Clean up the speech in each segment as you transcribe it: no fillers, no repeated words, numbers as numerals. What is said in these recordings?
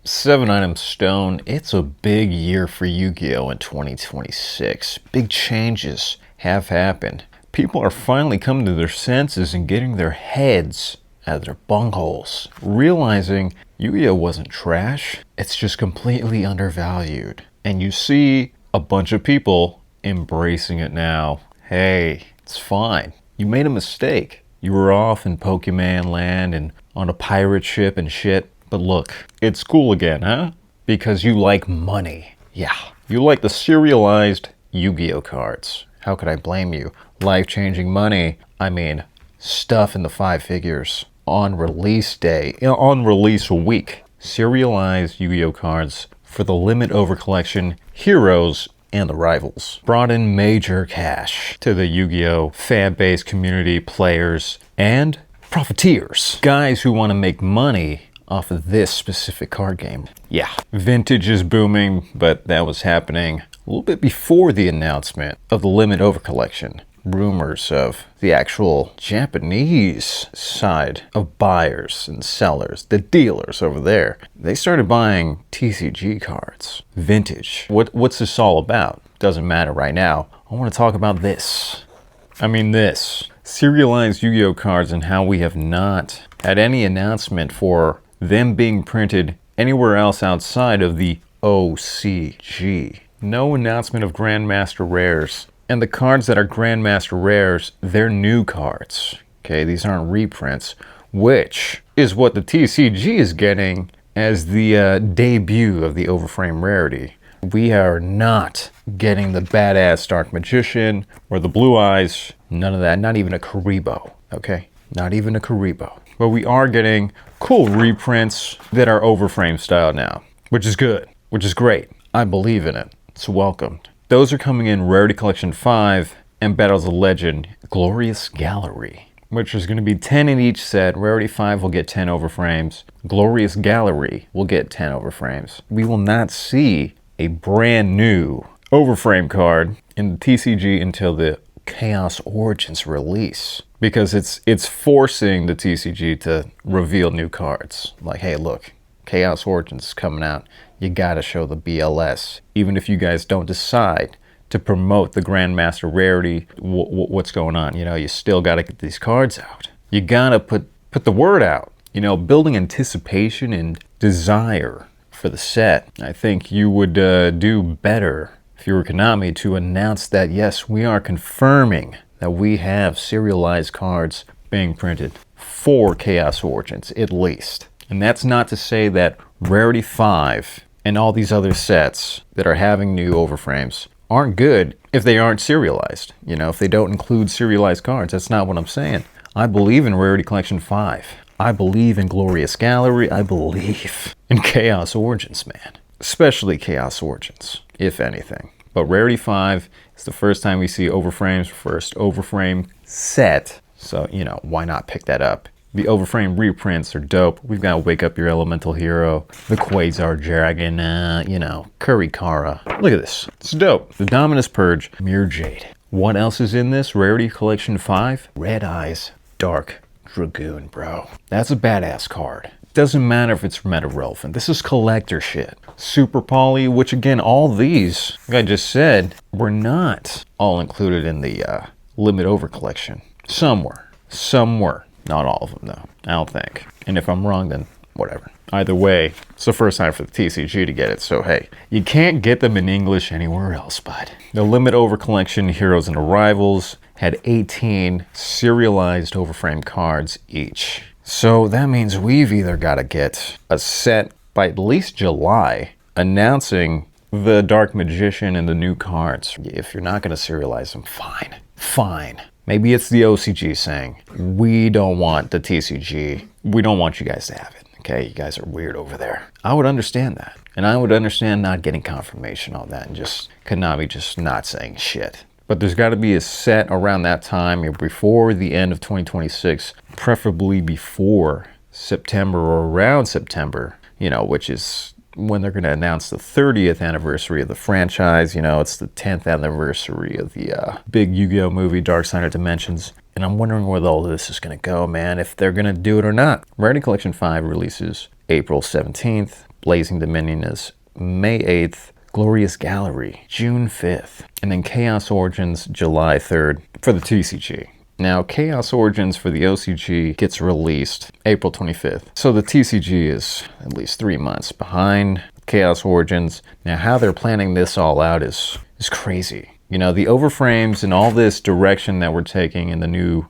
7 item stone. It's a big year for Yu-Gi-Oh! In 2026. Big changes have happened. People are finally coming to their senses and getting their heads out of their bungholes, realizing Yu-Gi-Oh! Wasn't trash, it's just completely undervalued. And you see a bunch of people embracing it now. Hey, it's fine. You made a mistake. You were off in Pokemon land and on a pirate ship and shit. But look, it's cool again, huh? Because you like money. Yeah, you like the serialized Yu-Gi-Oh! Cards. How could I blame you? Life-changing money. I mean, stuff in the 5 figures. On release day, on release week. Serialized Yu-Gi-Oh! Cards for the limit over collection, heroes, and the rivals. Brought in major cash to the Yu-Gi-Oh! Fan base, community, players, and profiteers. Guys who want to make money off of this specific card game. Yeah, vintage is booming, but that was happening a little bit before the announcement of the limit over collection. Rumors of the actual Japanese side of buyers and sellers, the dealers over there, they started buying TCG cards, vintage. What's this all about? Doesn't matter right now. I want to talk about this. This. Serialized Yu-Gi-Oh! Cards and how we have not had any announcement for them being printed anywhere else outside of the OCG. No announcement of Grandmaster rares. And the cards that are Grandmaster rares, they're new cards. Okay, these aren't reprints, which is what the TCG is getting as the debut of the Overframe rarity. We are not getting the badass Dark Magician or the Blue Eyes, none of that, not even a Karibo, okay? Not even a Karibo. But we are getting cool reprints that are Overframe style now, which is good, which is great. I believe in it. It's welcomed. Those are coming in Rarity Collection 5 and Battles of Legend Glorious Gallery, which is going to be 10 in each set. Rarity 5 will get 10 overframes. Glorious Gallery will get 10 overframes. We will not see a brand new overframe card in the TCG until the Chaos Origins release, because it's forcing the TCG to reveal new cards. Like, hey, look, Chaos Origins is coming out. You gotta show the BLS. Even if you guys don't decide to promote the Grandmaster rarity, what's going on? You still gotta get these cards out. You gotta put the word out. Building anticipation and desire for the set. I think you would do better if you were Konami to announce that, yes, we are confirming that we have serialized cards being printed for Chaos Origins, at least. And that's not to say that Rarity 5 and all these other sets that are having new overframes aren't good if they aren't serialized. If they don't include serialized cards, that's not what I'm saying. I believe in Rarity Collection 5. I believe in Glorious Gallery. I believe in Chaos Origins, man. Especially Chaos Origins, if anything. But Rarity 5 is the first time we see overframes, first overframe set. So, why not pick that up? The overframe reprints are dope. We've got Wake Up Your Elemental Hero, the Quasar Dragon, Kurikara. Look at this. It's dope. The Dominus Purge, Mirror Jade. What else is in this? Rarity Collection 5? Red Eyes, Dark Dragoon, bro. That's a badass card. Doesn't matter if it's meta relevant. This is collector shit. Super Poly, which again, all these, like I just said, were not all included in the limit over collection. Some were. Some were. Not all of them, though, I don't think. And if I'm wrong, then whatever. Either way, it's the first time for the TCG to get it, so hey, you can't get them in English anywhere else, bud. The limit over collection, Heroes and Rivals, had 18 serialized overframe cards each. So that means we've either got to get a set by at least July announcing the Dark Magician and the new cards. If you're not going to serialize them, fine. Fine. Maybe it's the OCG saying, we don't want the TCG. We don't want you guys to have it. Okay, you guys are weird over there. I would understand that. And I would understand not getting confirmation on that and just Konami just not saying shit. But there's got to be a set around that time, before the end of 2026, preferably before September or around September, which is when they're going to announce the 30th anniversary of the franchise. It's the 10th anniversary of the big Yu-Gi-Oh! Movie, Darksider Dimensions. And I'm wondering where all this is going to go, man, if they're going to do it or not. Rarity Collection 5 releases April 17th. Blazing Dominion is May 8th. Glorious Gallery, June 5th. And then Chaos Origins, July 3rd for the TCG. Now, Chaos Origins for the OCG gets released April 25th. So the TCG is at least 3 months behind Chaos Origins. Now, how they're planning this all out is crazy. You know, the overframes and all this direction that we're taking in the new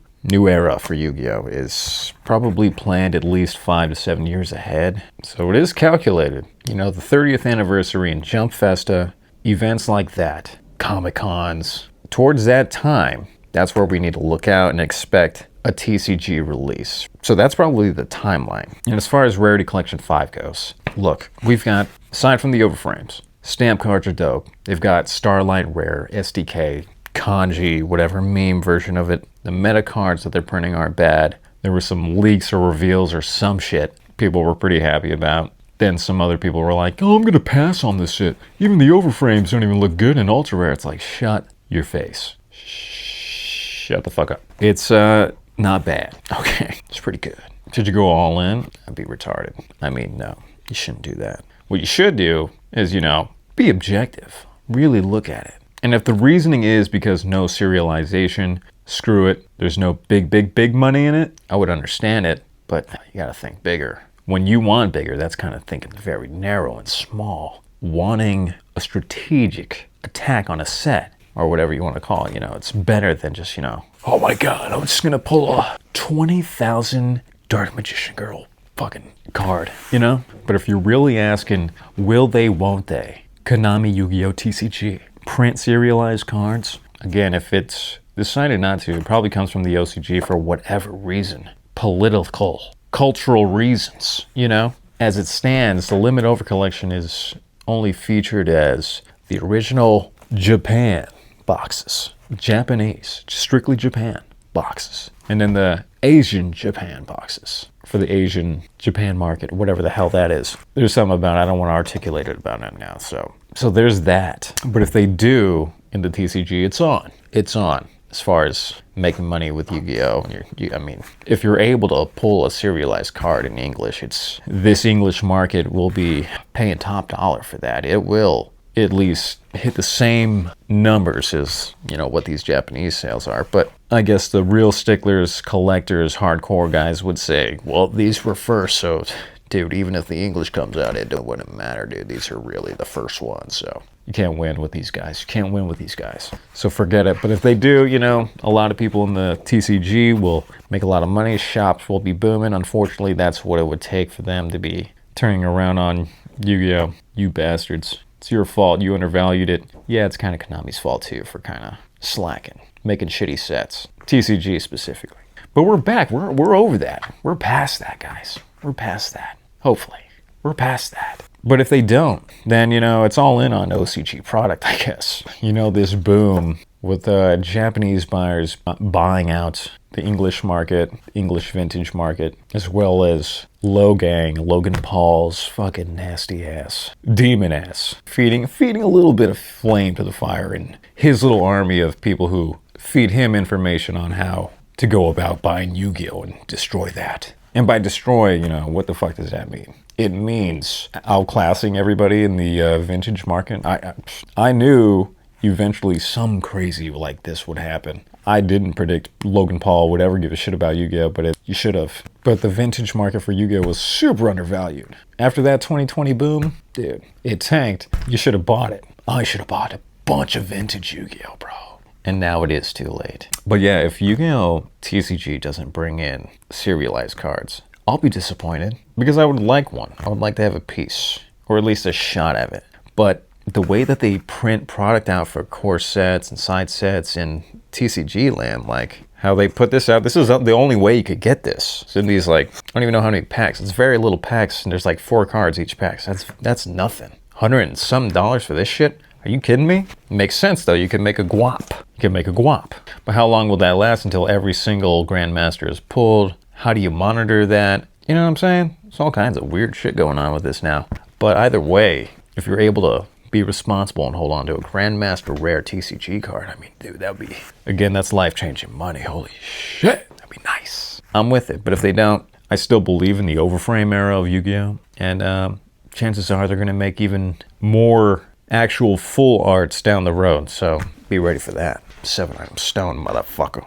era for Yu-Gi-Oh! Is probably planned at least 5 to 7 years ahead. So it is calculated. You know, the 30th anniversary and Jump Festa, events like that, Comic-Cons, towards that time, that's where we need to look out and expect a TCG release. So that's probably the timeline. And as far as Rarity Collection 5 goes, look, we've got, aside from the overframes, stamp cards are dope. They've got Starlight Rare, SDK, kanji, whatever meme version of it. The meta cards that they're printing aren't bad. There were some leaks or reveals or some shit people were pretty happy about. Then some other people were like, oh, I'm gonna pass on this shit. Even the overframes don't even look good in ultra rare. It's like, shut your face. Shut the fuck up. It's not bad. Okay, it's pretty good. Should you go all in? I'd be retarded. I mean, no, you shouldn't do that. What you should do is, you know, be objective. Really look at it. And if the reasoning is because no serialization, screw it. There's no big money in it. I would understand it, but you gotta think bigger. When you want bigger, that's kind of thinking very narrow and small. Wanting a strategic attack on a set, or whatever you want to call it, you know, it's better than just, you know, oh my God, I'm just gonna pull a 20,000 Dark Magician Girl fucking card, you know? But if you're really asking, will they, won't they? Konami Yu-Gi-Oh! TCG. Print serialized cards. Again, if it's decided not to, it probably comes from the OCG for whatever reason. Political, cultural reasons, you know? As it stands, the Limit Over collection is only featured as the original Japan boxes. Japanese, strictly Japan boxes. And then the Asian Japan boxes for the Asian Japan market, whatever the hell that is. There's something about it, I don't want to articulate it about it now. So there's that. But if they do in the TCG, it's on. It's on. As far as making money with Yu-Gi-Oh! I mean, if you're able to pull a serialized card in English, this English market will be paying top dollar for that. It will at least hit the same numbers as, you know, what these Japanese sales are. But I guess the real sticklers, collectors, hardcore guys would say, well, these were first, so dude, even if the English comes out, it wouldn't matter, dude. These are really the first ones, so you can't win with these guys. You can't win with these guys. So forget it. But if they do, you know, a lot of people in the TCG will make a lot of money. Shops will be booming. Unfortunately, that's what it would take for them to be turning around on Yu-Gi-Oh! You bastards. It's your fault. You undervalued it. Yeah, it's kind of Konami's fault too for kind of slacking, making shitty sets. TCG specifically. But we're back. We're over that. We're past that, guys. We're past that. Hopefully. We're past that. But if they don't, then, you know, it's all in on OCG product, I guess. You know, this boom with Japanese buyers buying out the English market, English vintage market, as well as Logan Paul's fucking nasty ass, demon ass, feeding a little bit of flame to the fire in his little army of people who feed him information on how to go about buying Yu-Gi-Oh! And destroy that. And by destroy, you know, what the fuck does that mean? It means outclassing everybody in the vintage market. I knew eventually some crazy like this would happen. I didn't predict Logan Paul would ever give a shit about Yu-Gi-Oh! But you should have. But the vintage market for Yu-Gi-Oh! Was super undervalued. After that 2020 boom, dude, it tanked. You should have bought it. I should have bought a bunch of vintage Yu-Gi-Oh! Bro. And now it is too late. But yeah, if Yu-Gi-Oh! TCG doesn't bring in serialized cards, I'll be disappointed because I would like one. I would like to have a piece, or at least a shot at it. But the way that they print product out for core sets and side sets in TCG land, like how they put this out, this is the only way you could get this. It's in these, like, I don't even know how many packs. It's very little packs, and there's like 4 cards each pack. So that's nothing. $100 and some for this shit? Are you kidding me? It makes sense though. You can make a guap. You can make a guap. But how long will that last until every single Grandmaster is pulled? How do you monitor that? You know what I'm saying? There's all kinds of weird shit going on with this now. But either way, if you're able to be responsible and hold on to a Grandmaster Rare TCG card, I mean, dude, that would be, again, that's life-changing money. Holy shit. That'd be nice. I'm with it. But if they don't, I still believe in the overframe era of Yu-Gi-Oh! And chances are they're going to make even more actual full arts down the road. So be ready for that. 7 item stone, motherfucker.